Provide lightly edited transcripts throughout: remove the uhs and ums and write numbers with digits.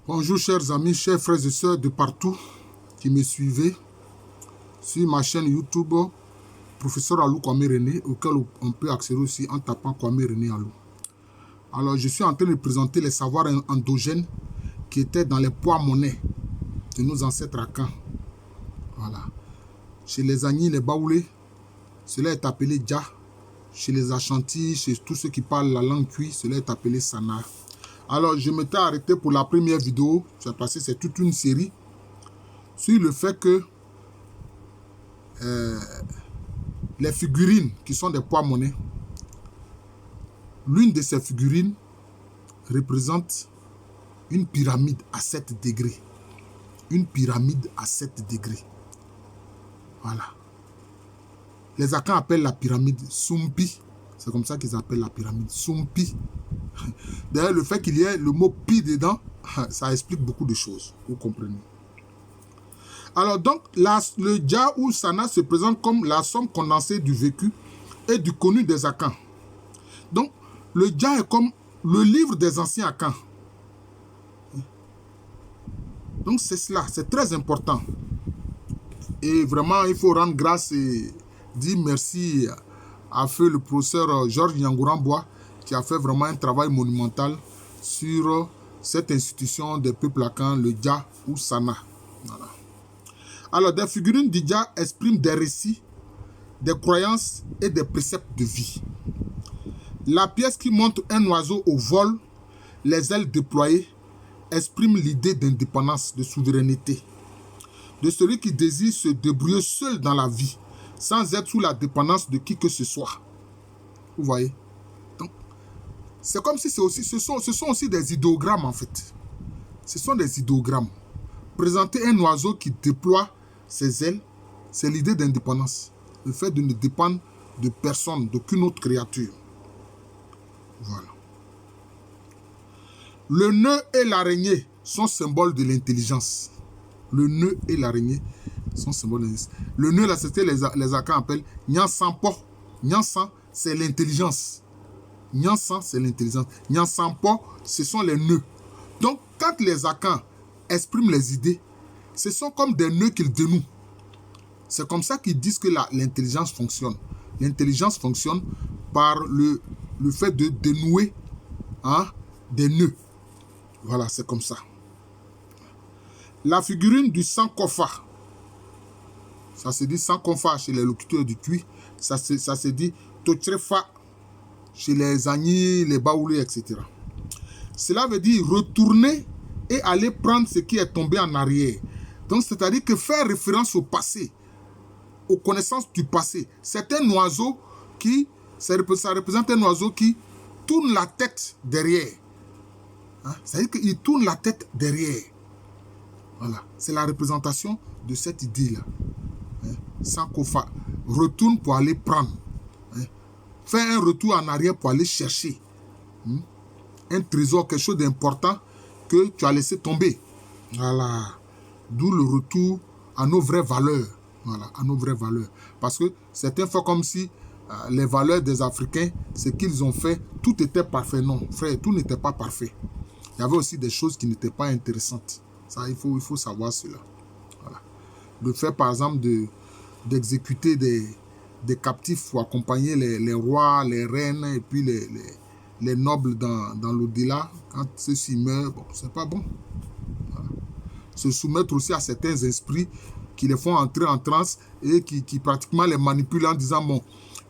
Bonjour chers amis, chers frères et sœurs de partout qui me suivez sur ma chaîne YouTube Professeur Alou Kwame René, auquel on peut accéder aussi en tapant Kwame René Alou. Alors je suis en train de présenter les savoirs endogènes qui étaient dans les poids-monnaies de nos ancêtres akans. Voilà. Chez les Agnis, les Baoulés, cela est appelé Dja. Chez les Ashantis, chez tous ceux qui parlent la langue Twi, cela est appelé Sana. Alors, je m'étais arrêté pour la première vidéo, c'est toute une série, sur le fait que les figurines qui sont des poids-monnaies, l'une de ces figurines représente une pyramide à 7 degrés. Une pyramide à 7 degrés. Voilà. Les Akans appellent la pyramide Sumpi. C'est comme ça qu'ils appellent la pyramide Sumpi. D'ailleurs, le fait qu'il y ait le mot pi dedans, ça explique beaucoup de choses. Vous comprenez. Alors donc, le Dja ou Sana se présente comme la somme condensée du vécu et du connu des Akans. Donc, le Dja est comme le livre des anciens Akans. Donc, c'est cela, c'est très important. Et vraiment, il faut rendre grâce et dire merci à feu le professeur Georges Nyangourambois qui a fait vraiment un travail monumental sur cette institution des peuples akans, le Dja ou Sana. Voilà. Alors, des figurines du Dja expriment des récits, des croyances et des préceptes de vie. La pièce qui montre un oiseau au vol, les ailes déployées, exprime l'idée d'indépendance, de souveraineté, de celui qui désire se débrouiller seul dans la vie, sans être sous la dépendance de qui que ce soit. Vous voyez? Donc, c'est comme si ce sont aussi des idéogrammes en fait. Ce sont des idéogrammes. Présenter un oiseau qui déploie ses ailes, c'est l'idée d'indépendance. Le fait de ne dépendre de personne, d'aucune autre créature. Voilà. Le nœud et l'araignée sont symboles de l'intelligence. Le nœud et l'araignée sont symboles de l'intelligence. Le nœud, là, c'était les Akans appellent Nyansampo. Nyansan, c'est l'intelligence. Nyansan, c'est l'intelligence. Nyansampo, ce sont les nœuds. Donc, quand les Akans expriment les idées, ce sont comme des nœuds qu'ils dénouent. C'est comme ça qu'ils disent que l'intelligence fonctionne. L'intelligence fonctionne par le fait de dénouer des nœuds. Voilà, c'est comme ça. La figurine du Sankofa, ça se dit Sankofa chez les locuteurs du Twi, ça se dit Tochrefa chez les Agnis, les Baoulés, etc. Cela veut dire retourner et aller prendre ce qui est tombé en arrière. Donc, c'est-à-dire que faire référence au passé, aux connaissances du passé. C'est un oiseau ça représente un oiseau qui tourne la tête derrière. C'est-à-dire qu'il tourne la tête derrière. Voilà, c'est la représentation de cette idée-là. Sankofa, retourne pour aller prendre. Fais un retour en arrière pour aller chercher un trésor, quelque chose d'important que tu as laissé tomber. Voilà, d'où le retour à nos vraies valeurs. Voilà, à nos vraies valeurs. Parce que c'est un peu comme si les valeurs des Africains, ce qu'ils ont fait, tout était parfait. Non, frère, tout n'était pas parfait. Il y avait aussi des choses qui n'étaient pas intéressantes. Ça, il faut savoir cela. Voilà. Le fait, par exemple, d'exécuter des captifs pour accompagner les rois, les reines et puis les nobles dans l'au-delà, quand ceux-ci meurent, bon, c'est pas bon. Voilà. Se soumettre aussi à certains esprits qui les font entrer en transe et qui pratiquement les manipulent en disant bon,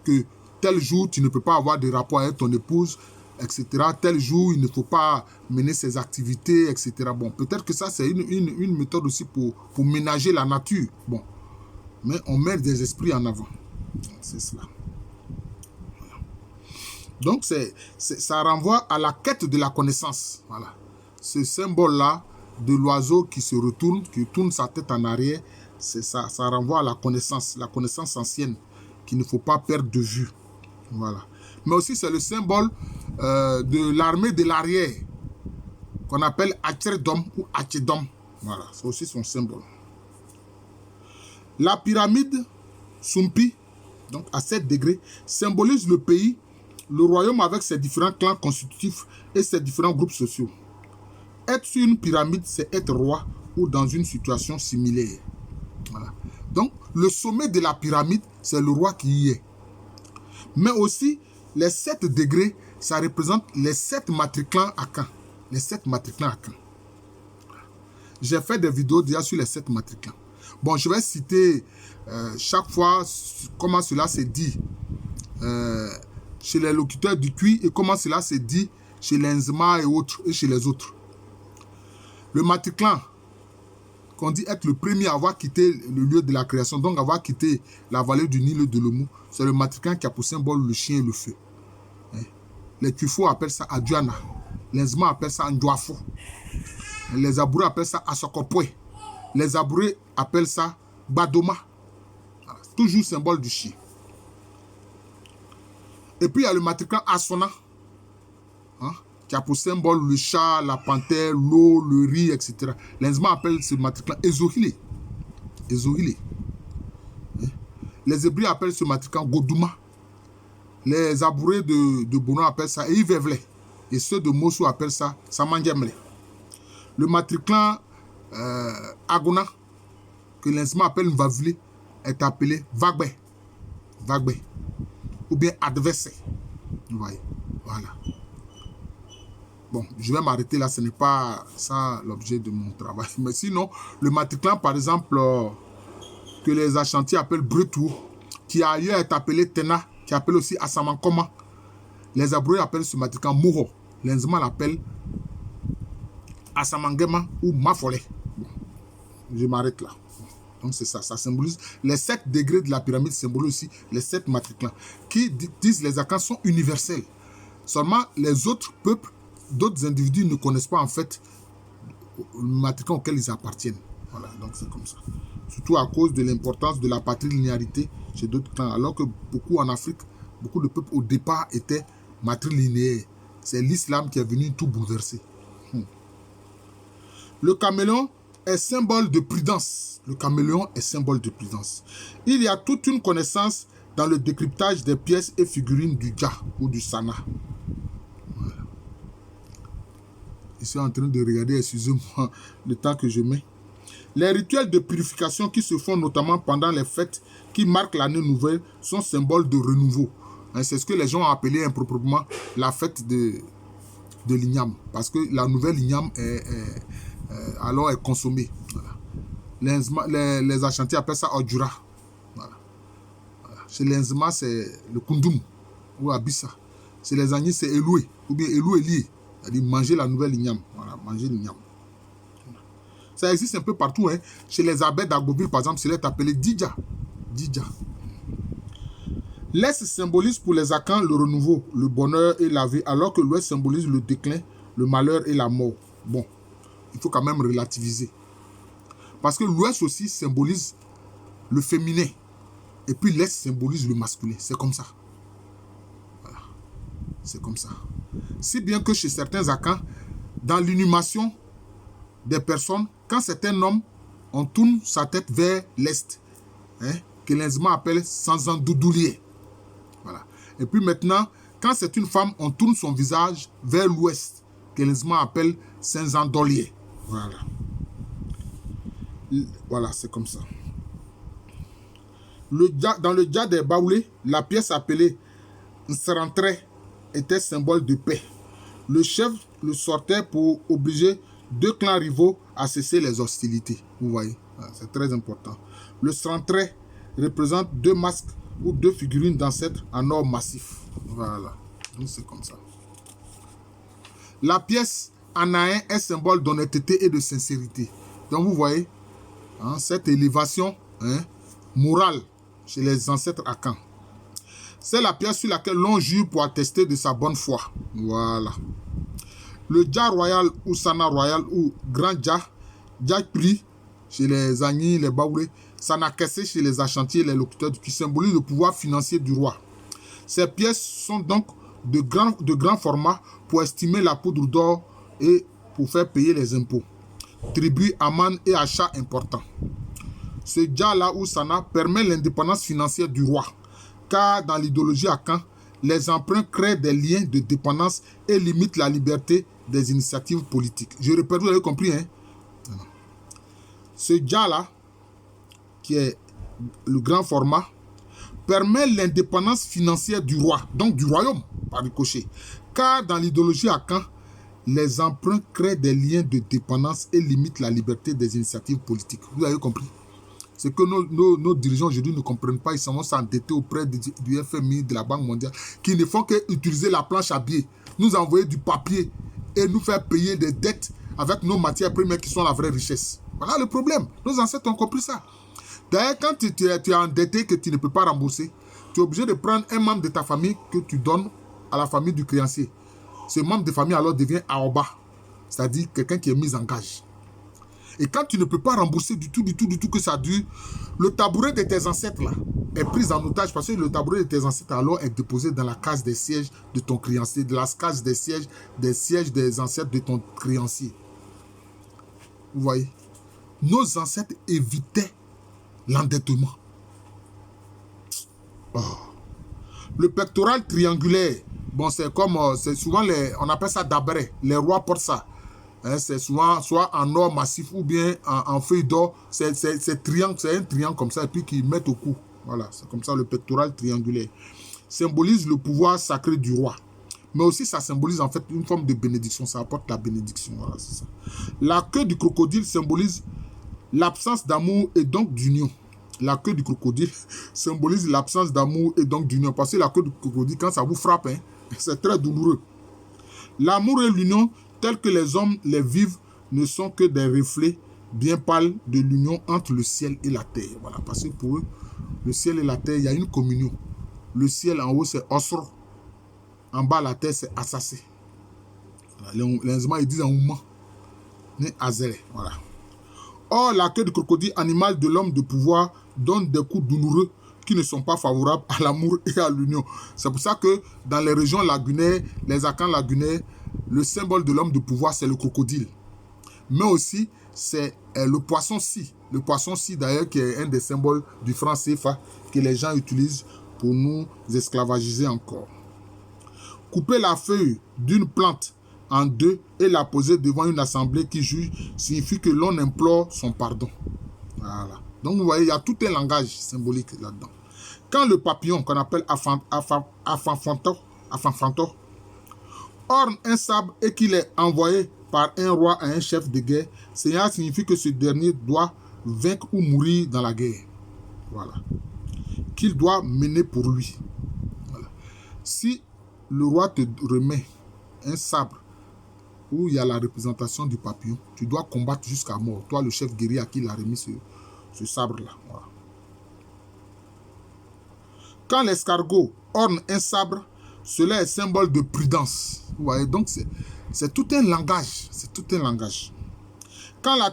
que tel jour, tu ne peux pas avoir de rapport avec ton épouse, etc. Tel jour, il ne faut pas mener ses activités, etc. Bon, peut-être que ça, c'est une méthode aussi pour ménager la nature. Bon, mais on met des esprits en avant. C'est cela. Voilà. Donc, ça renvoie à la quête de la connaissance. Voilà. Ce symbole-là de l'oiseau qui se retourne, qui tourne sa tête en arrière, ça renvoie à la connaissance ancienne, qu'il ne faut pas perdre de vue. Voilà. Mais aussi, c'est le symbole de l'armée de l'arrière, qu'on appelle Acherdom ou Achedom. Voilà, c'est aussi son symbole. La pyramide Sumpi, donc à 7 degrés, symbolise le pays, le royaume avec ses différents clans constitutifs et ses différents groupes sociaux. Être sur une pyramide, c'est être roi ou dans une situation similaire. Voilà. Donc, le sommet de la pyramide, c'est le roi qui y est. Mais aussi, les 7 degrés, ça représente les 7 matriclans Akans. Les 7 matriclans Akans. J'ai fait des vidéos déjà sur les 7 matriclans. Bon, je vais citer chaque fois comment cela se dit chez les locuteurs du Cui et comment cela se dit chez les Nzema et autres et chez les autres. Le matriclan, qu'on dit être le premier à avoir quitté le lieu de la création, donc avoir quitté la vallée du Nil de l'Omu, c'est le matriclan qui a pour symbole le chien et le feu. Les Kufo appellent ça Adjuana. Les Nzema appellent ça Ndouafo. Les Abourés appellent ça Asokopoe. Les Abourés appellent ça Badoma. Voilà. Toujours symbole du chien. Et puis il y a le matriclan Asona, qui a pour symbole le chat, la panthère, l'eau, le riz, etc. Les Nzema appellent ce matriclan Ezohile. Ezohile. Les Hébreux appellent ce matriclan Godouma. Les Abourés de Bono appellent ça Eivevle. Et ceux de Mosso appellent ça Samangemle. Le matriclan Agona, que les Nzema appellent Mvavile, est appelé Vagbe. Vagbe. Ou bien adversaire. Vous voyez. Voilà. Bon, je vais m'arrêter là, ce n'est pas ça l'objet de mon travail. Mais sinon, le matriclan, par exemple, que les Ashantis appellent Bretou, qui ailleurs est appelé Tena, qui appelle aussi Asamankoma. Les Abourés appellent ce matriclan Moho. Les Nzema l'appellent Asamangema ou Mafole. Bon, je m'arrête là. Donc c'est ça, ça symbolise les 7 degrés de la pyramide, symbolisent aussi les 7 matriclans qui disent les Akans sont universels. Seulement les autres peuples, d'autres individus ne connaissent pas en fait le matriclan auquel ils appartiennent. Voilà, donc c'est comme ça. Surtout à cause de l'importance de la patrilinéarité chez d'autres clans, alors que beaucoup en Afrique, beaucoup de peuples au départ étaient matrilinéaires. C'est l'islam qui est venu tout bouleverser. Le caméléon est symbole de prudence. Le caméléon est symbole de prudence. Il y a toute une connaissance dans le décryptage des pièces et figurines du Dja ou du Sana. Voilà. Je suis en train de regarder, excusez-moi, le temps que je mets. Les rituels de purification qui se font notamment pendant les fêtes qui marquent l'année nouvelle sont symboles de renouveau. C'est ce que les gens ont appelé improprement la fête de l'igname. Parce que la nouvelle igname alors est consommée. Voilà. Les Ashantis appellent ça Odjura. Voilà. Voilà. Chez les Nzema, c'est le Kundum ou Abissa. Chez les Agnis, c'est Eloué ou bien Eloué. C'est-à-dire manger la nouvelle igname. Voilà, manger l'igname. Ça existe un peu partout. Chez les abbés d'Agboville, par exemple, c'est appelé Didja. Didja. L'Est symbolise pour les Akans le renouveau, le bonheur et la vie, alors que l'Ouest symbolise le déclin, le malheur et la mort. Bon, il faut quand même relativiser. Parce que l'Ouest aussi symbolise le féminin. Et puis l'Est symbolise le masculin. C'est comme ça. Voilà. C'est comme ça. Si bien que chez certains Akans, dans l'inhumation des personnes, quand c'est un homme, on tourne sa tête vers l'Est. Que les Nzema appellent Sanzandoudoulé. Voilà. Et puis maintenant, quand c'est une femme, on tourne son visage vers l'ouest, que les Nzema appellent Sanzandolier. Voilà. Voilà, c'est comme ça. Dans le Dja des Baoulés, la pièce appelée Nsrantre était symbole de paix. Le chef le sortait pour obliger 2 clans rivaux à cesser les hostilités. Vous voyez, c'est très important. Le Nsrantre représente 2 masques ou 2 figurines d'ancêtres en or massif. Voilà, donc c'est comme ça. La pièce Anaïn est symbole d'honnêteté et de sincérité. Donc vous voyez, cette élévation morale chez les ancêtres Akans. C'est la pièce sur laquelle l'on jure pour attester de sa bonne foi. Voilà. Le Dja royal ou Sana royal ou Grand Dja, Dja Pri chez les Agnis, les Baoulés, Sanakessé chez les Ashantis et les locuteurs qui symbolisent le pouvoir financier du roi. Ces pièces sont donc de grand format pour estimer la poudre d'or et pour faire payer les impôts, tribut, amende et achats importants. Ce Dja-là ou Sana permet l'indépendance financière du roi, car dans l'idéologie Akan, les emprunts créent des liens de dépendance et limitent la liberté des initiatives politiques. Je répète, vous avez compris, hein? Ce diya-là, qui est le grand format, permet l'indépendance financière du roi, donc du royaume, par ricochet. Car dans l'idéologie Akan, les emprunts créent des liens de dépendance et limitent la liberté des initiatives politiques. Vous avez compris? C'est que nos dirigeants aujourd'hui ne comprennent pas. Ils sont s'endetter auprès du FMI, de la Banque mondiale, qui ne font qu'utiliser la planche à billets, nous envoyer du papier et nous faire payer des dettes avec nos matières premières qui sont la vraie richesse. Voilà le problème. Nos ancêtres ont compris ça. D'ailleurs, quand tu es endetté que tu ne peux pas rembourser, tu es obligé de prendre un membre de ta famille que tu donnes à la famille du créancier. Ce membre de famille alors devient aoba, c'est-à-dire quelqu'un qui est mis en gage. Et quand tu ne peux pas rembourser du tout que ça dure, le tabouret de tes ancêtres là est pris en otage parce que le tabouret de tes ancêtres alors est déposé dans la case des sièges de ton créancier, de la case des sièges des ancêtres de ton créancier. Vous voyez? Nos ancêtres évitaient l'endettement. Oh. Le pectoral triangulaire, bon, c'est comme, c'est souvent, on appelle ça dabré, les rois portent ça. Hein, c'est souvent soit en or massif ou bien en feuille d'or, c'est un triangle comme ça et puis qu'ils mettent au cou. Voilà, c'est comme ça le pectoral triangulaire. Symbolise le pouvoir sacré du roi. Mais aussi ça symbolise en fait une forme de bénédiction, ça apporte la bénédiction. Voilà, c'est ça. La queue du crocodile symbolise l'absence d'amour et donc d'union. La queue du crocodile symbolise l'absence d'amour et donc d'union. Parce que la queue du crocodile, quand ça vous frappe, hein, c'est très douloureux. L'amour et l'union, tels que les hommes les vivent, ne sont que des reflets bien pâles de l'union entre le ciel et la terre. Voilà, parce que pour eux, le ciel et la terre, il y a une communion. Le ciel en haut, c'est Osro. En bas, la terre, c'est Assassé. Voilà, les Allemands, ils disent en Ouma. Voilà. Or, la queue du crocodile, animal de l'homme de pouvoir, donne des coups douloureux qui ne sont pas favorables à l'amour et à l'union. C'est pour ça que dans les régions lagunaires, les Akans lagunaires, le symbole de l'homme de pouvoir, c'est le crocodile. Mais aussi, c'est le poisson-ci. Le poisson-ci, d'ailleurs, qui est un des symboles du franc CFA que les gens utilisent pour nous esclavagiser encore. Couper la feuille d'une plante en deux et la poser devant une assemblée qui juge signifie que l'on implore son pardon. Voilà. Donc, vous voyez, il y a tout un langage symbolique là-dedans. Quand le papillon, qu'on appelle afanfantor, orne un sabre et qu'il est envoyé par un roi à un chef de guerre, cela signifie que ce dernier doit vaincre ou mourir dans la guerre. Voilà. Qu'il doit mener pour lui. Voilà. Si le roi te remet un sabre où il y a la représentation du papillon, tu dois combattre jusqu'à mort. Toi, le chef guerrier à qui il a remis ce sabre-là. Voilà. Quand l'escargot orne un sabre, cela est symbole de prudence. Vous voyez, donc c'est tout un langage. C'est tout un langage. Quand la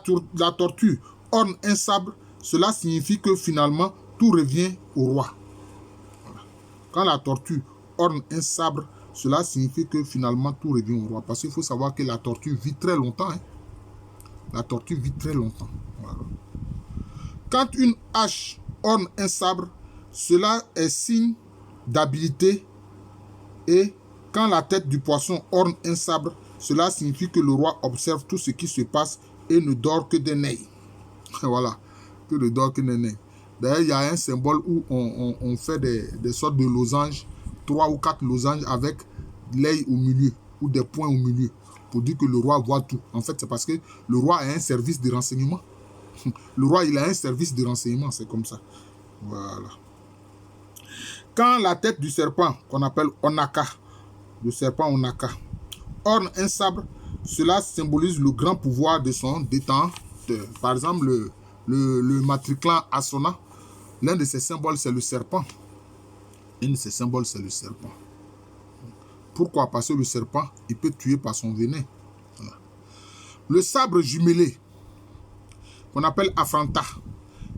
tortue orne un sabre, cela signifie que finalement, tout revient au roi. Voilà. Quand la tortue orne un sabre, cela signifie que finalement, tout revient au roi. Parce qu'il faut savoir que la tortue vit très longtemps. Hein. La tortue vit très longtemps. Voilà. Quand une hache orne un sabre, cela est signe d'habileté. Et quand la tête du poisson orne un sabre, cela signifie que le roi observe tout ce qui se passe et ne dort que d'un œil. Voilà, que ne dort que d'un œil. D'ailleurs, il y a un symbole où on fait des sortes de losanges, 3 ou 4 losanges avec l'œil au milieu ou des points au milieu pour dire que le roi voit tout. En fait, c'est parce que le roi a un service de renseignement. Le roi, il a un service de renseignement, c'est comme ça. Voilà. Quand la tête du serpent, qu'on appelle Onaka, le serpent Onaka, orne un sabre, cela symbolise le grand pouvoir de son détenteur. Par exemple, le matriclan Asona, l'un de ses symboles, c'est le serpent. Un de ses symboles, c'est le serpent. Pourquoi? Parce que le serpent, il peut tuer par son venin. Voilà. Le sabre jumelé, qu'on appelle Afranta,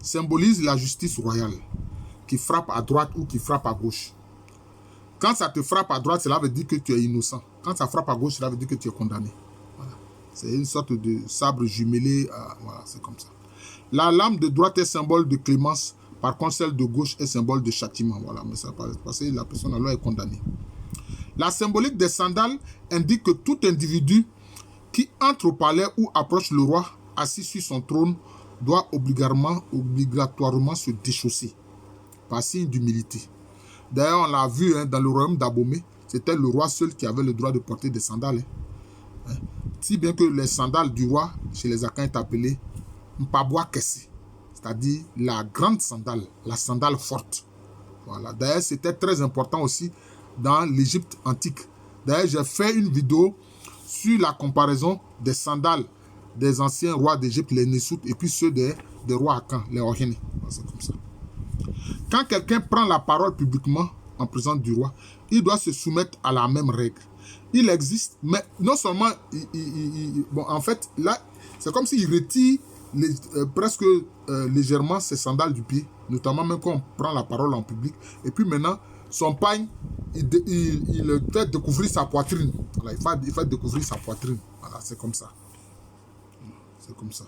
symbolise la justice royale, qui frappe à droite ou qui frappe à gauche. Quand ça te frappe à droite, cela veut dire que tu es innocent. Quand ça frappe à gauche, cela veut dire que tu es condamné. Voilà. C'est une sorte de sabre jumelé. Voilà, c'est comme ça. La lame de droite est symbole de clémence. Par contre, celle de gauche est symbole de châtiment. Voilà, mais ça parce que la personne alors est condamnée. La symbolique des sandales indique que tout individu Qui entre au palais ou approche le roi assis sur son trône doit obligatoirement se déchausser par signe d'humilité. D'ailleurs, on l'a vu dans le royaume d'Abomey, c'était le roi seul qui avait le droit de porter des sandales. Si bien que les sandales du roi, chez les Akans, est appelé Mpaboa Kessi, c'est-à-dire la grande sandale, la sandale forte. Voilà. D'ailleurs, c'était très important aussi dans l'Égypte antique. D'ailleurs, j'ai fait une vidéo sur la comparaison des sandales des anciens rois d'Égypte, les Nessout, et puis ceux des rois Akans, les Ohene. C'est comme ça. Quand quelqu'un prend la parole publiquement en présence du roi, il doit se soumettre à la même règle. Il existe, mais non seulement, bon, en fait, là, c'est comme s'il retire presque légèrement ses sandales du pied, notamment même quand on prend la parole en public. Et puis maintenant, son pagne, il fait découvrir sa poitrine. Voilà, il fait découvrir sa poitrine. Voilà, c'est comme ça. C'est comme ça.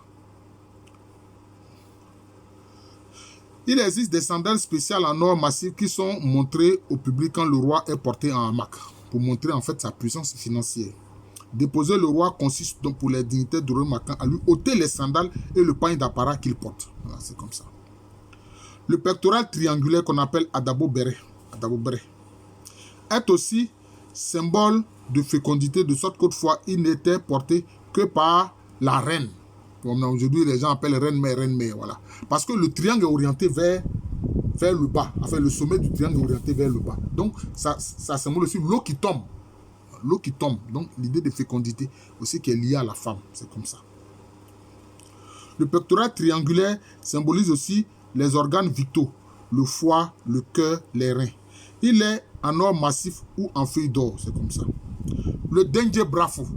Il existe des sandales spéciales en or massif qui sont montrées au public quand le roi est porté en hamac, pour montrer en fait sa puissance financière. Déposer le roi consiste donc pour les dignitaires du royaume Akan à lui ôter les sandales et le pagne d'apparat qu'il porte. Voilà, c'est comme ça. Le pectoral triangulaire qu'on appelle Adabo Bere, est aussi symbole de fécondité, de sorte qu'autrefois il n'était porté que par la reine. Aujourd'hui, les gens appellent reine-mère, voilà. Parce que le triangle est orienté vers le bas. Enfin, le sommet du triangle est orienté vers le bas. Donc, ça symbole aussi l'eau qui tombe. L'eau qui tombe. Donc, l'idée de fécondité aussi qui est liée à la femme. C'est comme ça. Le pectoral triangulaire symbolise aussi les organes vitaux. Le foie, le cœur, les reins. Il est en or massif ou en feuille d'or. C'est comme ça. Le dengue brafou.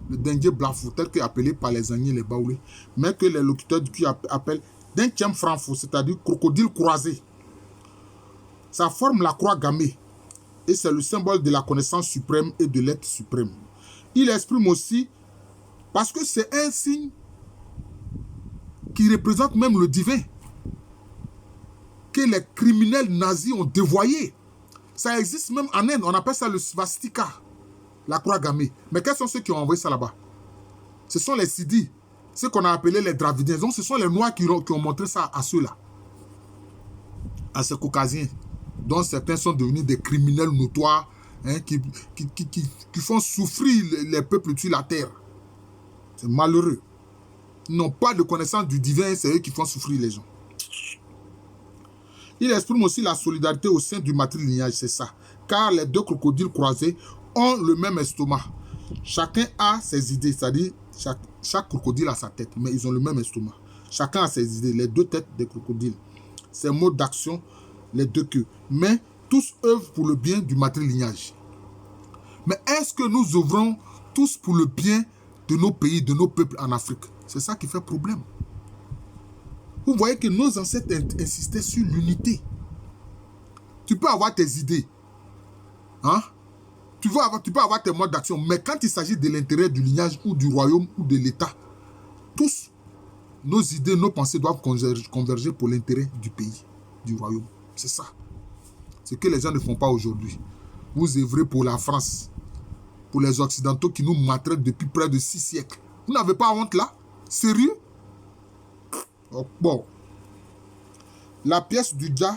Le dengue blafou, tel que appelé par les Agnés, les Baoulés, mais que les locuteurs du cul appellent dengue franfou, c'est-à-dire crocodile croisé. Ça forme la croix gammée et c'est le symbole de la connaissance suprême et de l'être suprême. Il exprime aussi, parce que c'est un signe qui représente même le divin, que les criminels nazis ont dévoyé. Ça existe même en Inde, on appelle ça le svastika. La croix gammée. Mais quels sont ceux qui ont envoyé ça là-bas? Ce sont les Sidi, ceux qu'on a appelés les Dravidiens. Donc ce sont les Noirs qui ont montré ça à ceux-là, à ces Caucasiens, dont certains sont devenus des criminels notoires, qui font souffrir les peuples sur la terre. C'est malheureux. Ils n'ont pas de connaissance du divin, c'est eux qui font souffrir les gens. Il exprime aussi la solidarité au sein du matrilignage, c'est ça. Car les deux crocodiles croisés ont le même estomac. Chacun a ses idées, c'est-à-dire chaque crocodile a sa tête, mais ils ont le même estomac. Chacun a ses idées, les deux têtes des crocodiles. Ses modes d'action, les deux queues. Mais tous œuvrent pour le bien du matrilignage. Mais est-ce que nous œuvrons tous pour le bien de nos pays, de nos peuples en Afrique? C'est ça qui fait problème. Vous voyez que nos ancêtres insistaient sur l'unité. Tu peux avoir tes idées, hein? Tu peux avoir tes modes d'action, mais quand il s'agit de l'intérêt du lignage ou du royaume ou de l'État, tous nos idées, nos pensées doivent converger pour l'intérêt du pays, du royaume. C'est ça. Ce que les gens ne font pas aujourd'hui. Vous œuvrez pour la France, pour les Occidentaux qui nous maltraitent depuis près de 6 siècles. Vous n'avez pas honte là? Sérieux? Oh, bon. La pièce du Dja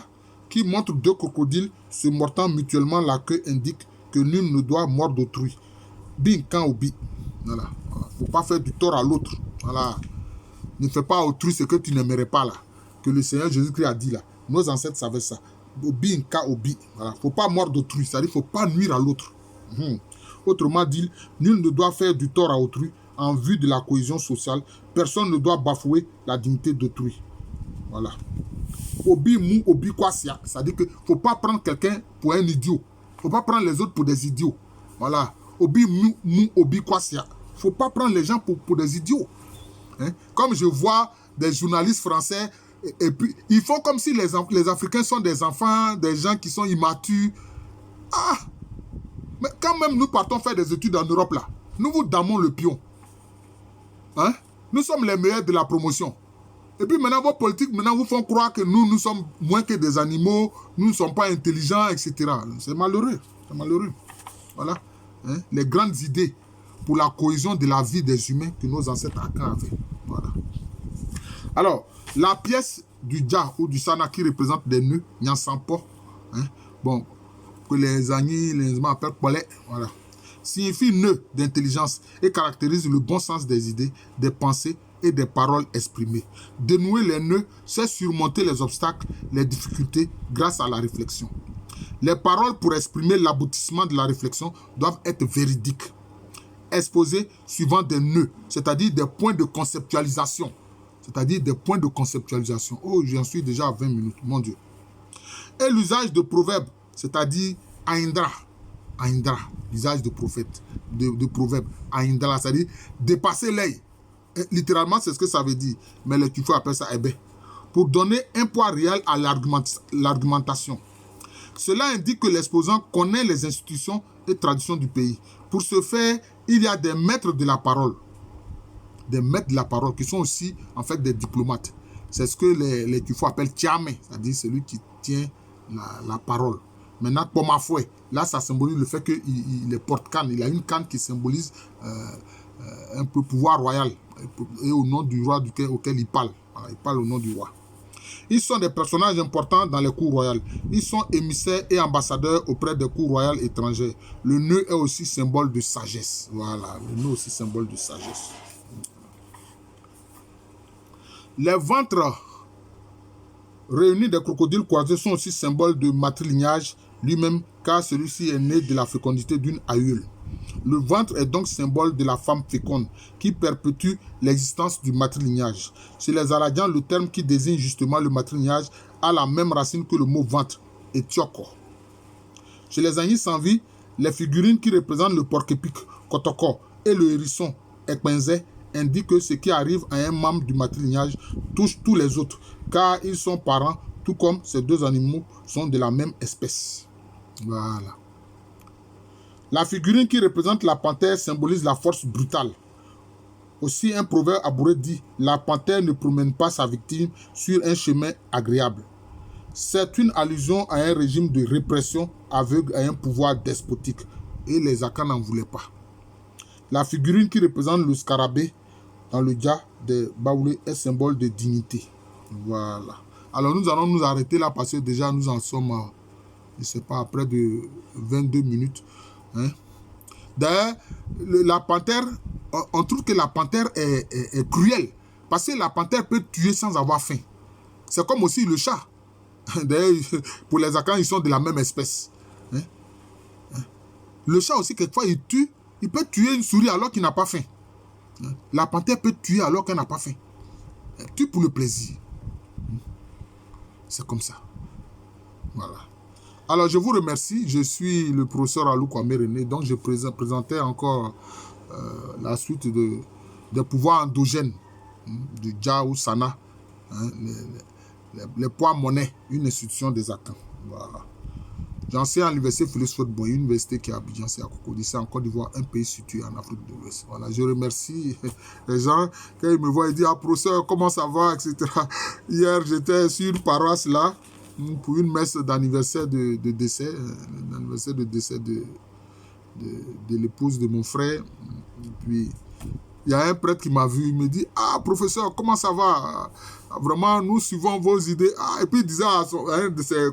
qui montre deux crocodiles se mordant mutuellement la queue indique que nul ne doit mordre d'autrui. Bin kan obi. Voilà. Faut pas faire du tort à l'autre. Voilà. Ne fais pas à autrui ce que tu n'aimerais pas là. Que le Seigneur Jésus-Christ a dit là. Nos ancêtres savaient ça. Bin kan obi. Voilà. Faut pas mordre d'autrui. C'est-à-dire faut pas nuire à l'autre. Autrement dit, nul ne doit faire du tort à autrui en vue de la cohésion sociale. Personne ne doit bafouer la dignité d'autrui. Voilà. Obi mou obi kwasia. C'est-à-dire que faut pas prendre quelqu'un pour un idiot. Faut pas prendre les autres pour des idiots. Voilà. Obi mou obi kwasia. Faut pas prendre les gens pour des idiots. Comme je vois des journalistes français, et puis ils font comme si les Africains sont des enfants, des gens qui sont immatures. Ah! Mais quand même nous partons faire des études en Europe là, nous vous damons le pion. Nous sommes les meilleurs de la promotion. Et puis maintenant, vos politiques, vous font croire que nous sommes moins que des animaux, nous ne sommes pas intelligents, etc. C'est malheureux. C'est malheureux. Voilà. Les grandes idées. pour la cohésion de la vie des humains que nos ancêtres Akan avaient. Voilà. Alors, la pièce du Dja ou du Sana qui représente des nœuds, Nyansampo, hein, bon, que les Agnis, les Nzma appellent Polé, voilà, signifie nœud d'intelligence et caractérise le bon sens des idées, des pensées et des paroles exprimées. Dénouer les nœuds, c'est surmonter les obstacles, les difficultés grâce à la réflexion. Les paroles pour exprimer l'aboutissement de la réflexion doivent être véridiques, exposées suivant des nœuds, c'est-à-dire des points de conceptualisation. C'est-à-dire des points de conceptualisation. Oh, j'en suis déjà à 20 minutes, mon Dieu. Et l'usage de proverbes, c'est-à-dire Aindra. Aindra, l'usage de prophète, de proverbes. Aindra, c'est-à-dire dépasser l'œil. Littéralement, c'est ce que ça veut dire. Mais les Kifo appellent ça Ebe. Pour donner un poids réel à l'argumentation. Cela indique que l'exposant connaît les institutions et traditions du pays. Pour ce faire, il y a des maîtres de la parole. Des maîtres de la parole qui sont aussi en fait des diplomates. C'est ce que les Kifo appellent Tiamé, c'est-à-dire celui qui tient la parole. Maintenant, Pomafoué, là ça symbolise le fait qu'il est porte-canne. Il a une canne qui symbolise un peu pouvoir royal et au nom du roi auquel il parle. Voilà, il parle au nom du roi. Ils sont des personnages importants dans les cours royales. Ils sont émissaires et ambassadeurs auprès des cours royales étrangères. Le nœud est aussi symbole de sagesse. Voilà, le nœud est aussi symbole de sagesse. Les ventres réunis des crocodiles croisés sont aussi symboles de matrilignage lui-même, car celui-ci est né de la fécondité d'une aïeule. Le ventre est donc symbole de la femme féconde qui perpétue l'existence du matrilignage. Chez les Aradians, le terme qui désigne justement le matrilignage a la même racine que le mot ventre, etioko. Chez les Agnis sans vie, les figurines qui représentent le porc-épic, kotoko, et le hérisson, ekpenze, indiquent que ce qui arrive à un membre du matrilignage touche tous les autres, car ils sont parents, tout comme ces deux animaux sont de la même espèce. Voilà. La figurine qui représente la panthère symbolise la force brutale. Aussi, un proverbe abouré dit « La panthère ne promène pas sa victime sur un chemin agréable ». C'est une allusion à un régime de répression aveugle à un pouvoir despotique. Et les Akan n'en voulaient pas. La figurine qui représente le scarabée dans le Dja de Baoulé est symbole de dignité. Voilà. Alors nous allons nous arrêter là parce que déjà nous en sommes, je ne sais pas, à près de 22 minutes. Hein? D'ailleurs, la panthère, on trouve que la panthère est cruelle. Parce que la panthère peut tuer sans avoir faim. C'est comme aussi le chat. D'ailleurs, pour les Akans, ils sont de la même espèce. Hein? Le chat aussi, quelquefois, il peut tuer une souris alors qu'il n'a pas faim. La panthère peut tuer alors qu'elle n'a pas faim. Elle tue pour le plaisir. C'est comme ça. Voilà. Alors, je vous remercie. Je suis le professeur Alou Kwame René. Donc, je présentais encore la suite des pouvoirs endogènes du Dja ou Sana. Hein, les poids monnaie, une institution des Akans. Voilà. J'enseigne à l'université Félix Faure-Boigny, une université qui est à Abidjan, c'est à Cocody, c'est en Côte d'Ivoire, un pays situé en Afrique de l'Ouest. Voilà, je remercie les gens quand ils me voient, ils disent ah professeur, comment ça va, etc. Hier, j'étais sur une paroisse là pour une messe d'anniversaire de décès, l'anniversaire de décès de l'épouse de mon frère. Et puis il y a un prêtre qui m'a vu, il me dit ah professeur, comment ça va? Vraiment, nous suivons vos idées. Ah, et puis il disait à un de ses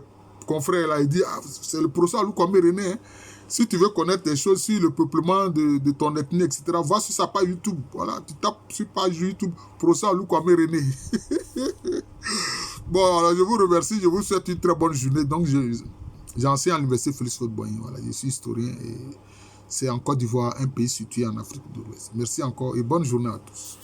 confrère là, il dit ah, c'est le professeur Alou Kwame René, hein. Si tu veux connaître des choses sur le peuplement de ton ethnie, etc., va sur sa page YouTube. Voilà, tu tapes sur page YouTube professeur Alou Kwame René. Bon, alors je vous remercie, je vous souhaite une très bonne journée. Donc j'enseigne à l'université Félix Faure-Boigny. Voilà, je suis historien et c'est en Côte d'Ivoire, un pays situé en Afrique de l'Ouest. Merci encore et bonne journée à tous.